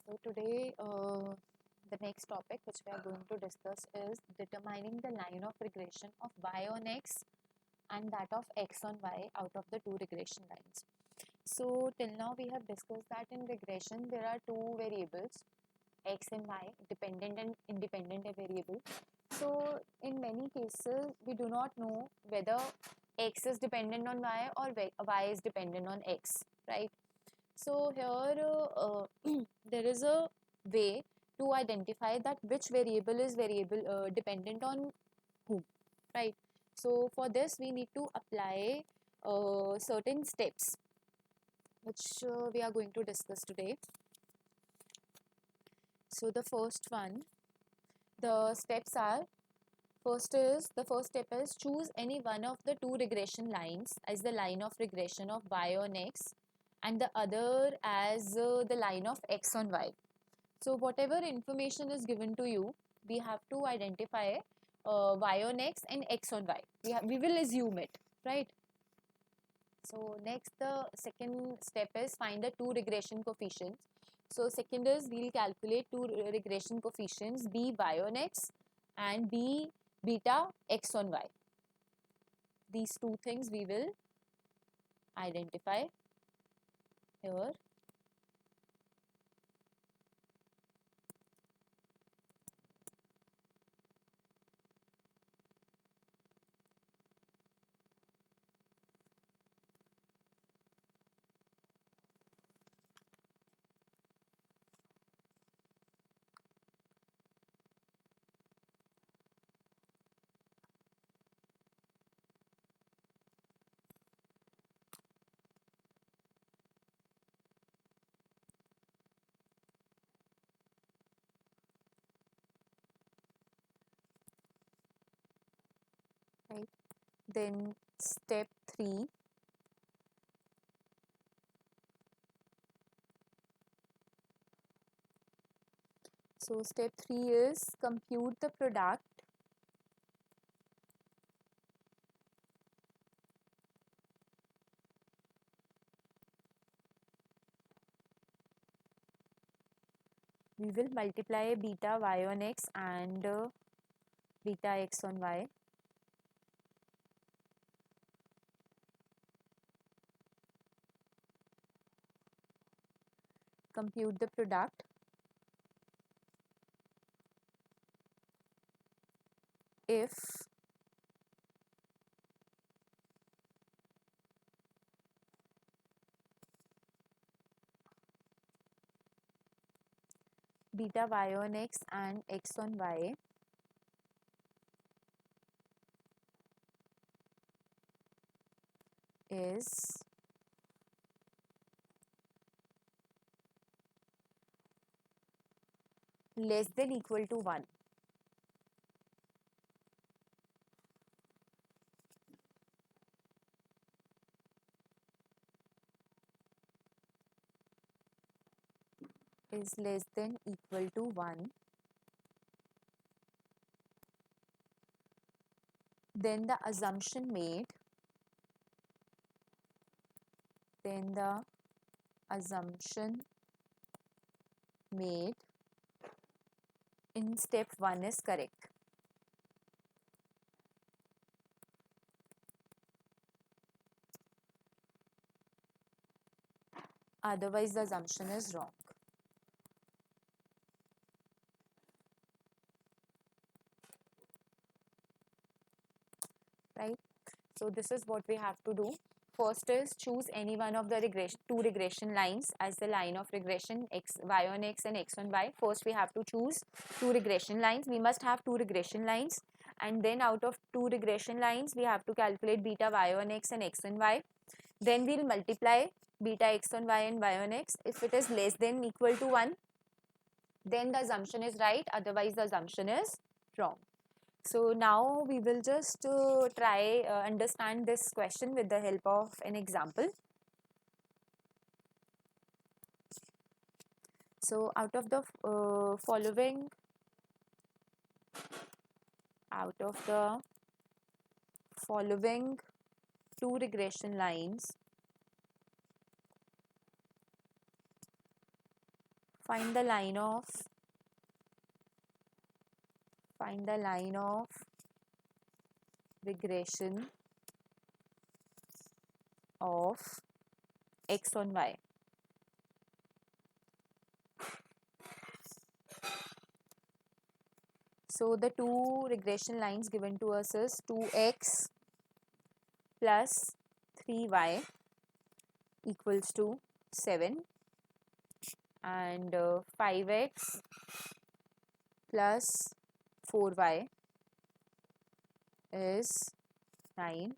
So today, the next topic which we are going to discuss is determining the line of regression of y on x and that of x on y out of the two regression lines. So till now we have discussed that in regression there are two variables x and y, dependent and independent variable. So in many cases we do not know whether x is dependent on y or y is dependent on x, right? So here there is a way to identify that which variable is variable dependent on whom, right? So for this we need to apply certain steps which we are going to discuss today. So the first one, the steps are, the first step is choose any one of the two regression lines as the line of regression of y on x and the other as the line of x on y. So whatever information is given to you, we have to identify y on x and x on y. We will assume it, right? So next, the second step is find the two regression coefficients. So second is we'll calculate two regression coefficients b y on x and b beta x on y. These two things we will identify here. Right. Then step 3. So step 3 is compute the product we will multiply beta y on x and beta x on y. Compute the product if beta y on x and x on y is less than equal to 1. Is less than equal to 1. Then the assumption made in step 1 is correct. Otherwise the assumption is wrong. Right? So this is what we have to do. First is choose any one of the two regression lines as the line of regression y on x and x on y. First we have to choose two regression lines. We must have two regression lines, and then out of two regression lines we have to calculate beta y on x and x on y. Then we'll multiply beta x on y and y on x. If it is less than equal to 1, then the assumption is right, otherwise the assumption is wrong. So now we will just try understand this question with the help of an example. So out of the following two regression lines, find the line of regression of x on y. So the two regression lines given to us is 2x plus 3y equals to 7 and 5x plus 4y is 9.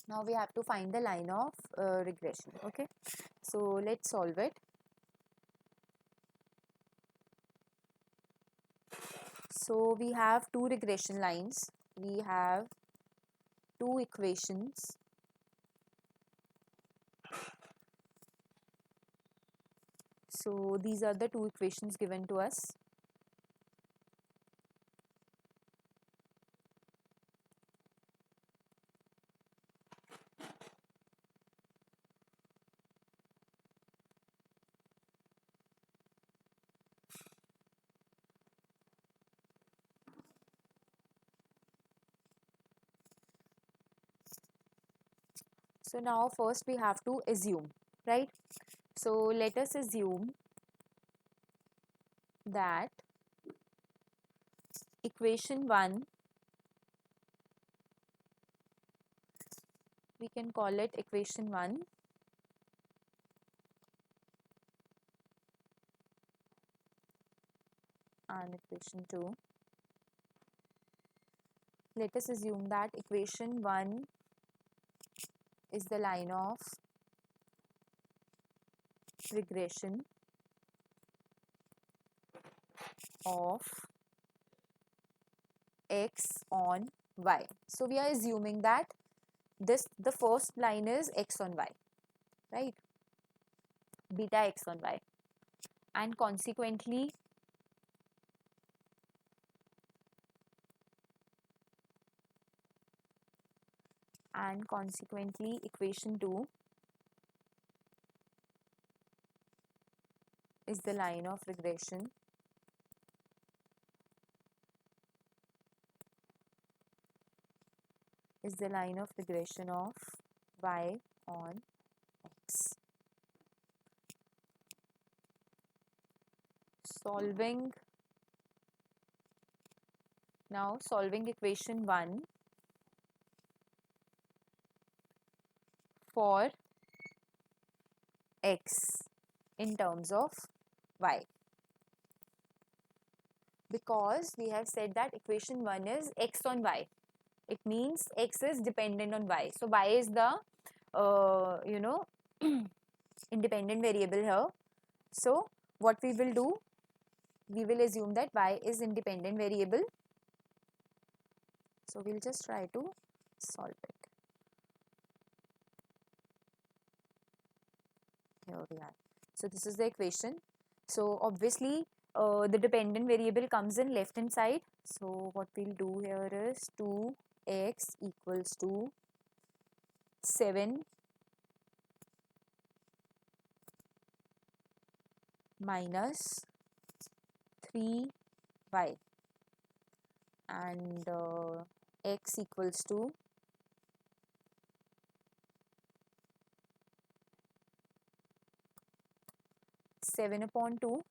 Now we have to find the line of regression. Okay, so let's solve it. So we have two regression lines. We have two equations. So these are the two equations given to us. So now first we have to assume, right? So let us assume that equation 1, we can call it equation 1, and equation 2. Let us assume that equation 1 is the line of regression of x on y. So we are assuming that the first line is x on y, right? Beta x on y, and consequently equation 2 is the line of regression of y on x. Solving equation 1 for x in terms of y, because we have said that equation 1 is x on y. It means x is dependent on y. So y is the independent variable here. So what we will do, we will assume that y is independent variable. So we'll just try to solve it. Here we are. So this is the equation. So obviously the dependent variable comes in left hand side. So what we'll do here is 2x equals to 7 minus 3y, and x equals to 7/2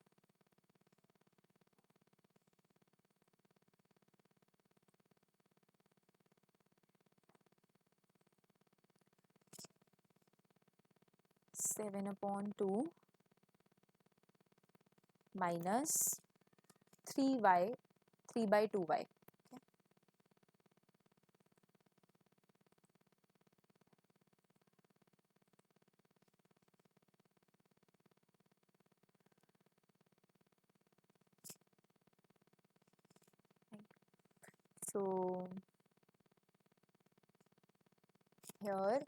7/2 minus 3y, 3/2y. Okay. So here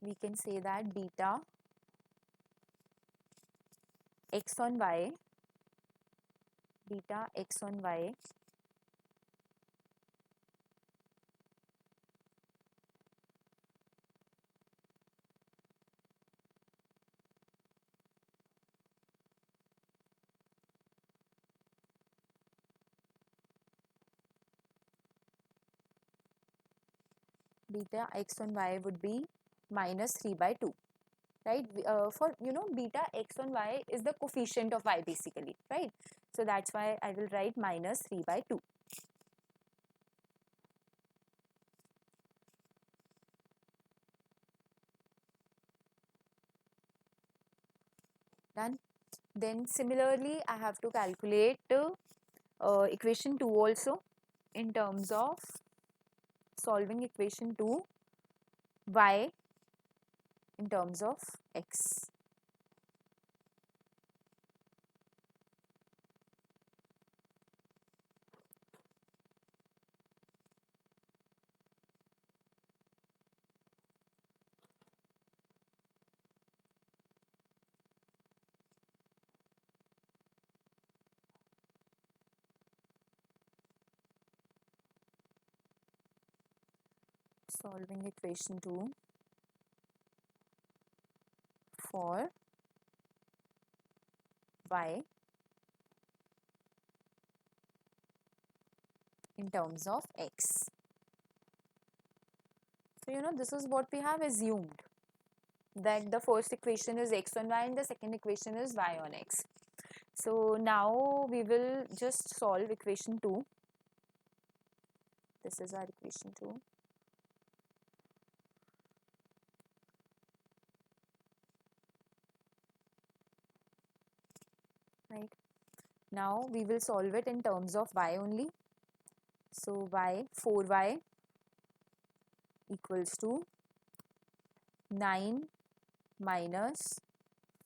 we can say that beta x on y beta x on y beta x on y would be minus 3 by 2, right? For beta x on y is the coefficient of y basically, right? So that's why I will write minus 3 by 2. Done. Then similarly I have to calculate equation 2 also in terms of solving equation 2 y in terms of x. Solving equation 2 for y in terms of x. So this is what we have assumed, that the first equation is x on y and the second equation is y on x. So now we will just solve equation 2. This is our equation 2. Right. Now we will solve it in terms of y only. So 4y equals to 9 minus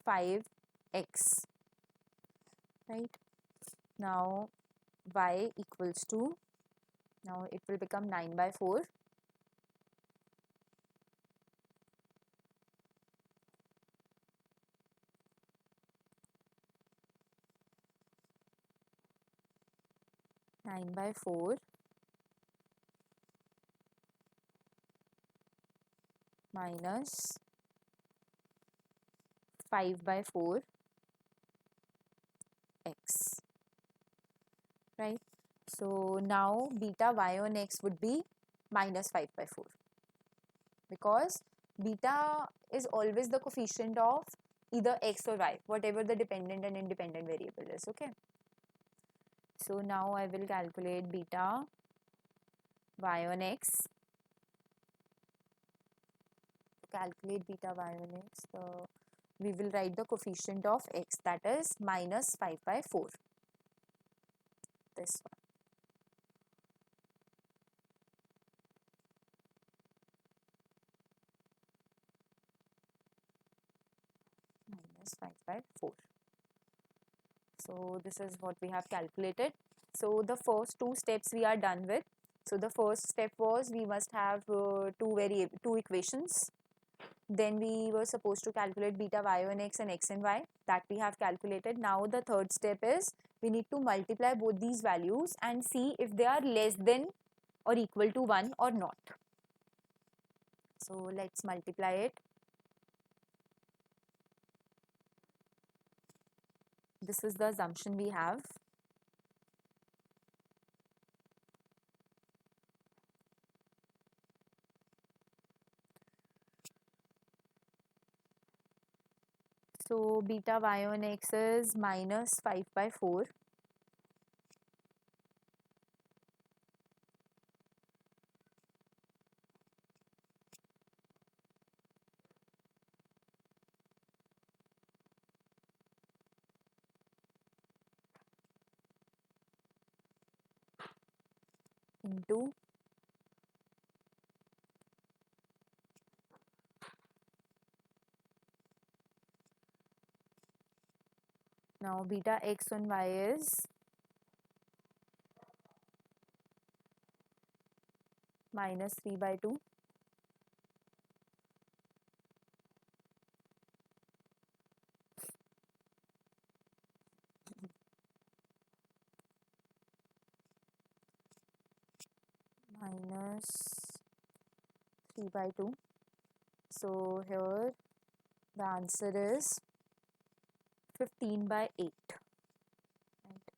5x. Right. Now y equals to, now it will become 9 by 4. Nine by 4 minus 5 by 4 x. Right. So now beta y on x would be minus 5 by 4, because beta is always the coefficient of either x or y, whatever the dependent and independent variable is. Okay. So now I will calculate beta y on x. To calculate beta y on x, we will write the coefficient of x, that is minus 5 by 4. This one. Minus 5 by 4. So this is what we have calculated. So the first two steps we are done with. So the first step was we must have two equations. Then we were supposed to calculate beta y on x and x and y, that we have calculated. Now the third step is we need to multiply both these values and see if they are less than or equal to 1 or not. So let's multiply it. This is the assumption we have. So beta y on x is minus 5 by 4. Into now beta x on y is minus 3 by 2. minus 3 by 2. So here the answer is 15 by 8. Right.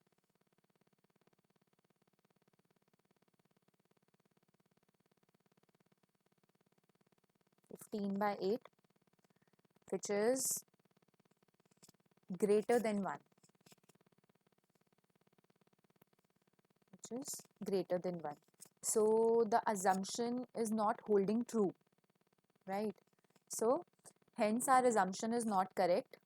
15 by 8, which is greater than 1. Which is greater than 1. So the assumption is not holding true, right? So hence our assumption is not correct.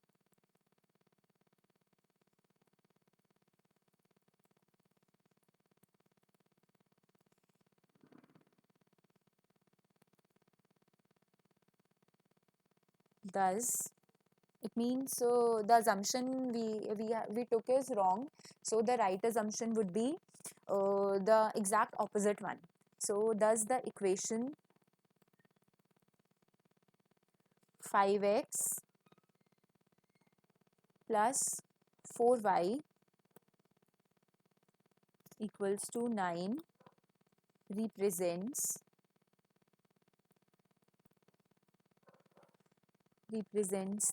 Thus, it means the assumption we took is wrong. So the right assumption would be the exact opposite one. So thus the equation 5x plus 4y equals to 9 represents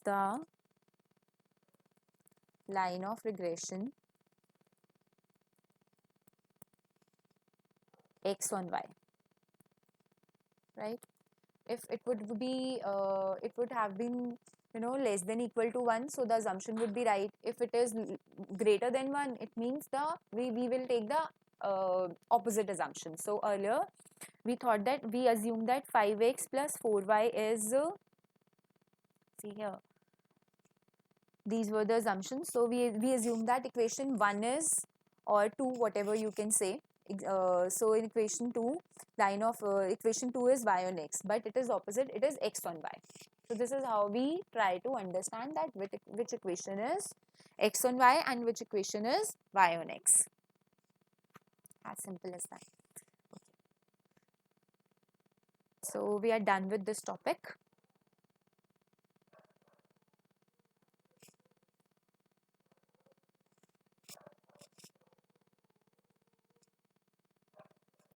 the line of regression x on y, right? If it would be it would have been less than equal to 1, so the assumption would be right. If it is greater than 1, it means we will take the opposite assumption. So earlier we thought that we assumed that 5x plus 4y is see here, these were the assumptions. So we assume that equation 1 is, or 2, whatever you can say. So in equation 2, line of equation 2 is y on x, but it is opposite, it is x on y. So this is how we try to understand that which equation is x on y and which equation is y on x. As simple as that. Okay. So we are done with this topic.